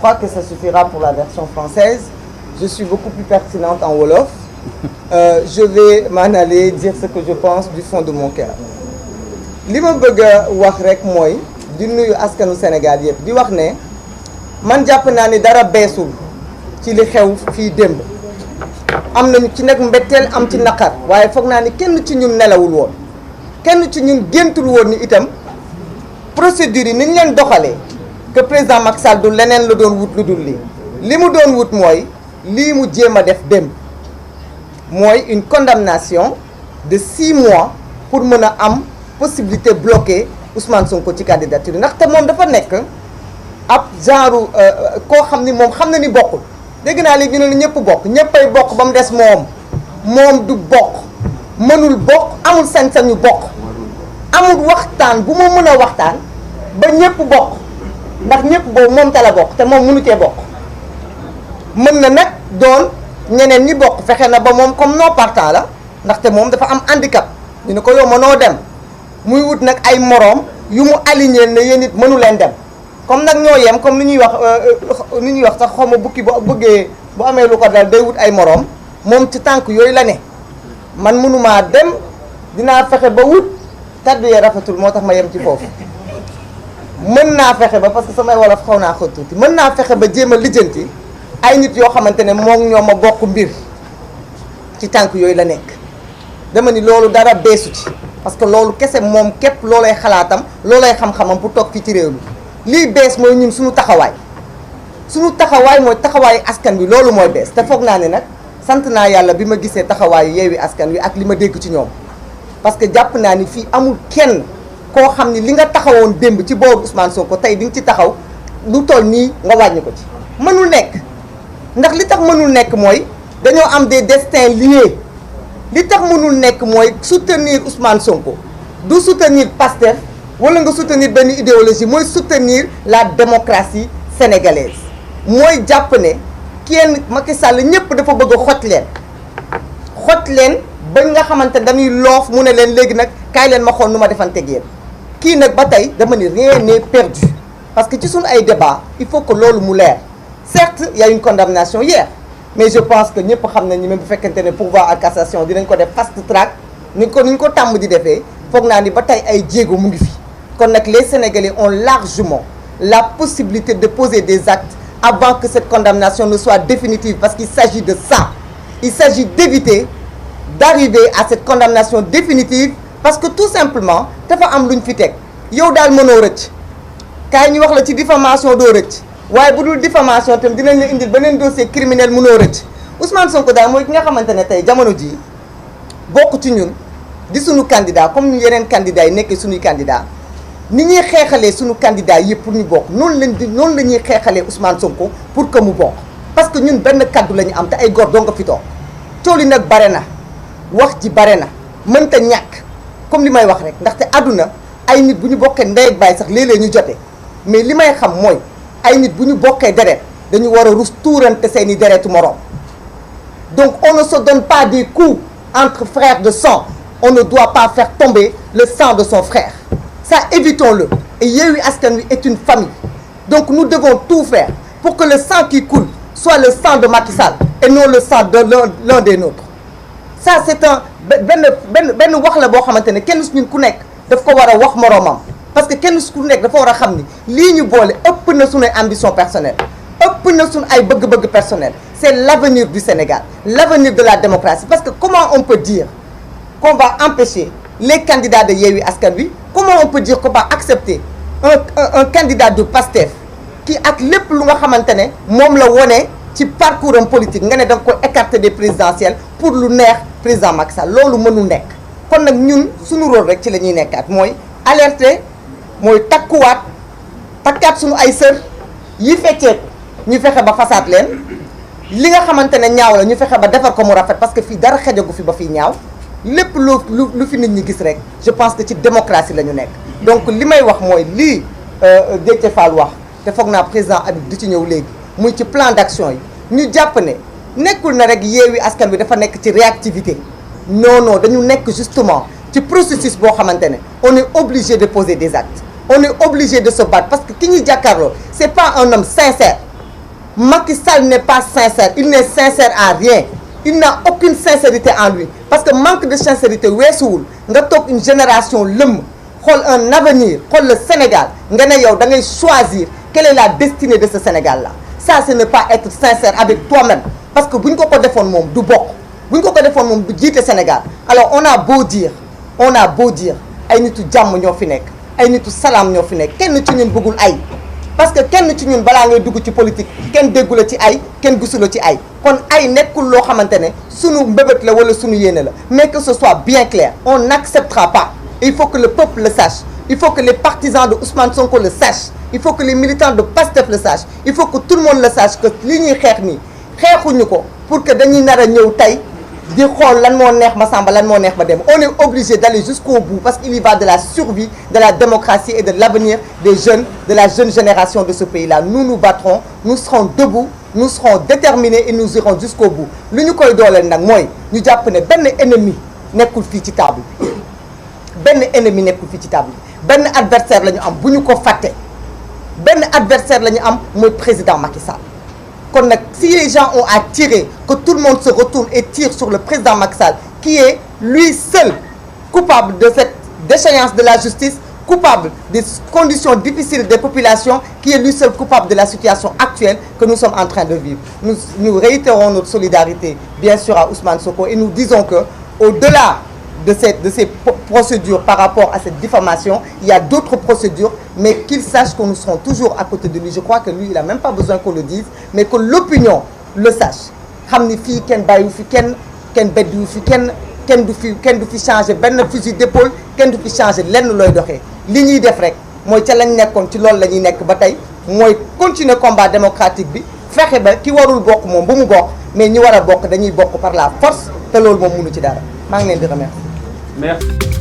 crois que ça suffira pour la version française. Je suis beaucoup plus pertinente en wolof. Je vais m'en aller dire ce que je pense du fond de mon cœur. li ma bëgg a wax rek mooy di nuyu askanu Sénégal yëpp di wax ne man jàpp naa ni dara beesul ci li xew fii démb am nañu ci nekk mbetteel am ci naqar waaye foog naa ni kenn ci ñun nelawul woon kenn ci ñun géntul woon ni itam procédure yi ni ñu leen doxalee que président Macky Sall du leneen la doon wut lu dul lii li mu doon wut mooy lii mu jéem a def démb mooy une condamnation de 6 mois pour mën a am possibilité bloquer Ousmane Sonko ci candidature ndaxte moom dafa nekk ab genre koo xam ni moom xam na ni bokkul dégg naa léegi ñu ne ñëpp bokk ñëppay bokk ba mu des moom du bokk mënul bokk amul sañ-sañu bokk amul waxtaan bu ma mën a waxtaan ba ñëpp bokk ndax ñëpp boobu moom te la bokk te moom mënu cee bokk mën na nag doon ñeneen ñi bokk fexe na ba moom comme non partant la ndaxte moom dafa am handicap ñu ne ko yow mënoo dem muy wut nag ay moroom yu mu aligné ne yéen it mënu leen dem comme nag ñoo yem comme ni ñuy wax sax xaw ma bukki bu bëggee bu amee lu ko dal day wut ay moroom moom ci tànk yooyu la ne man mënumaa dem dinaa fexe ba wut kaddu yee rafetul moo tax ma yem ci foofu mën naa fexe ba parce que samay wolof xaw naa ko tuuti mën naa fexe ba jéem a lijjanti ay nit yoo xamante ne moom ñoo ma bokk mbir ci tànk yooyu la nekk dama ni loolu dara beesu ci parce que loolu kese moom képp loolay xalaatam loolay xam-xamam pour toog fii ci réew mi lii bees mooy ñun suñu taxawaay mooy taxawaayu askan wi loolu mooy bees te foog naa ne nag sant naa yàlla bi ma gisee taxawaayu Yewwi Askan Wi ak li ma dégg ci ñoom parce que jàpp naa ni fii amul kenn koo xam ni li nga taxawoon démb ci boobu Ousmane Sonko tey di nga ci taxaw lu toll nii nga wàññi ko ci mënul nekk ndax li tax mënul nekk mooy dañoo am des destins liés li tax mënul nekk mooy soutenir Ousmane Sonko du soutenir Pastef wala nga soutenir benn idéologie mooy soutenir la démocratie sénégalaise mooy jàpp ne kenn Macky Sall ñëpp dafa bëgg a xot leen ba nga xamante dañuy loof mu ne leen léegi nag kaay leen ma xool nu ma defanteeg yéen kii nag ba tey dama ni rien n'est perdu parce que ci suñu ay débat il faut que loolu mu leer certes il y a une condamnation hier mais je pense que ñëpp xam nañ ni même bu fekkente ne pourvoi à cassation dinañ ko def fast track ni ñu ko tàmm di defee foog naa ni ba tey ay jéego mu ngi fi kon nag les Sénégalais ont largement la possibilité de poser des actes avant que cette condamnation ne soit définitive parce qu'il s'agit de ça il s'agit d'éviter d'arriver à cette condamnation définitive parce que tout simplement dafa am lu ñu fi teg yow daal mënoo rëcc kaay ñu wax la ci diffamation doo rëcc waaye bu dul diffamation tam dinañ la indil beneen dossier criminel mënoo rëcc Ousmane Sonko daal mooy ki nga xamante ne tey jamono jii bokk ci ñun di suñu candidat comme ñu yeneen candidats yi nekkee suñuy candidat ni ñuy xeexalee suñu candidat yëpp pour ñu bokk noonu la ñuy xeexalee Ousmane Sonko pour que mu bokk parce que ñun benn kaddu la ñu am te ay góor doo nga fi toog coow li nag bare na wax ji bare na mënta ñàkk comme li may wax rek ndaxte àdduna ay nit bu ñu bokkee ndey ak baay sax léeg-léeg ñu jote mais li may xam mooy ay nit bu ñu bokkee deret dañu war a rus tuurante seeni deretu moroom donc on ne se donne pas des coups entre frères de sang on ne doit pas faire tomber le sang de son frère ça évitons-le et Yewwi Askan Wi est une famille donc nous devons tout faire pour que le sang qui coule soit le sang de Macky Sall et non le sang de l'un des nôtres ça c'est un benn wax la boo xamante ne kenn su ñun ku nekk daf ko war a wax moroomam parce que kenn su ku nekk dafa war a xam ni lii ñu boole ëpp na suñu ambition personnelle ëpp na suñu ay bëgg-bëgg personnel c'est l'avenir du Sénégal l'avenir de la démocratie parce que comment on peut dire qu'on va empêcher les candidats de Yewwi Askan Wi comment on peut dire qu'on va accepter un candidat de Pastef qui ak lépp lu nga xamante ne moom la wone ci parcours am politique nga ne da nga ko écarter des présidentielles pour lu neex président Macky Sall loolu mënul nekk kon nag ñun suñu rôle rek ci la ñuy nekkaat mooy alerter mooy takkaat suñu ay sër yi fecceeku ñu fexe ba fasaat leen li nga xamante ne ñaaw la ñu fexe ba defar ko mu rafet parce que fii dara xejagu fi ba fii ñaaw lépp lu fi nit ñi gis rek je pense que ci démocratie la ñu nekk donc li may wax mooy lii Déthié Fall wax te foog naa président Habib di ci ñëw léegi muy ci plan d'action yi ñu jàpp ne nekkul na rek Yewwi Askan Wi dafa nekk ci réactivité non dañu nekk justement ci processus boo xamante ne on est obligé de poser des actes on est obligé de se battre parce que ki ñuy jàkkaarloo c'est pas un homme sincère Macky Sall n'est pas sincère, il n'est sincère à rien. Il n'a aucune sincérité en lui. Parce que manque de sincérité, weesuwul nga toog une génération lëmm xool un avenir xool le Sénégal nga ne yow da ngay choisir quelle est la destinée de ce Sénégal là. Ça ce n'est pas être sincère avec toi-même parce que bu ñu ko defoon moom du bokk bu ñu ko defoon moom du jiite Sénégal. Alors on a beau dire ay nitu jàmm ñoo fi nekk ay nitu salaam ñoo fi nekk kenn ci ñun bëggul ay. parce que kenn ci ñun balaa ngay dugg ci politique kenn déggu la ci ay kenn gisu la ci ay kon ay nekkul loo xamante ne sunu mbébét la wala sunu yéene la mais que ce soit bien clair on n'acceptera pas. Il faut que le peuple le sache, il faut que les partisans de Ousmane Sonko le sachent, il faut que les militants de Pastef le sachent, il faut que tout le monde le sache que li ñuy xeex nii xeexuñu ko pour que dañuy nar a ñëw tey di xool lan moo neex ma Samba lan moo neex ma dem. On est obligé d'aller jusqu'au bout parce qu'il y va de la survie de la démocratie et de l'avenir des jeunes, de la jeune génération de ce pays-là. Nous nous battrons, nous serons debout, nous serons déterminés et nous irons jusqu'au bout. Lu ñu koy dooleel nag mooy ñu jàpp ne benn ennemi nekkul fii ci table benn ennemi nekkul fii ci table benn adversaire la ñu am bu ñu ko fàtte benn adversaire la ñu am mooy président Macky Sall. Kon nag si les gens ont à tirer que tout le monde se retourne et tire sur le président Macky Sall qui est lui seul coupable de cette déchéance de la justice, coupable des conditions difficiles des populations, qui est lui seul coupable de la situation actuelle que nous sommes en train de vivre. Nous réitérons notre solidarité bien sûr à Ousmane Sonko et nous disons que au-delà de ces procédures par rapport à cette diffamation, il y a d'autres procédures, mais qu'il sache que nous serons toujours à côté de lui. Je crois que lui, il n'a même pas besoin qu'on le dise, mais que l'opinion le sache. Xam ni fii kenn bàyyiwu fi kenn beddiwu fi kenn du fi changer benn fusil d'épaule, kenn du fi changer lenn looy doxee. Li ñuy def rek mooy ca lañ nekkoon ci loolu la ñuy nekk ba tey mooy continuer combat démocratique bi fexe ba ki warul bokk moom bu mu bokk mais ñi war a bokk dañuy bokk par la force te loolu moom mënu ci dara maa ngi leen di remercier. Merci.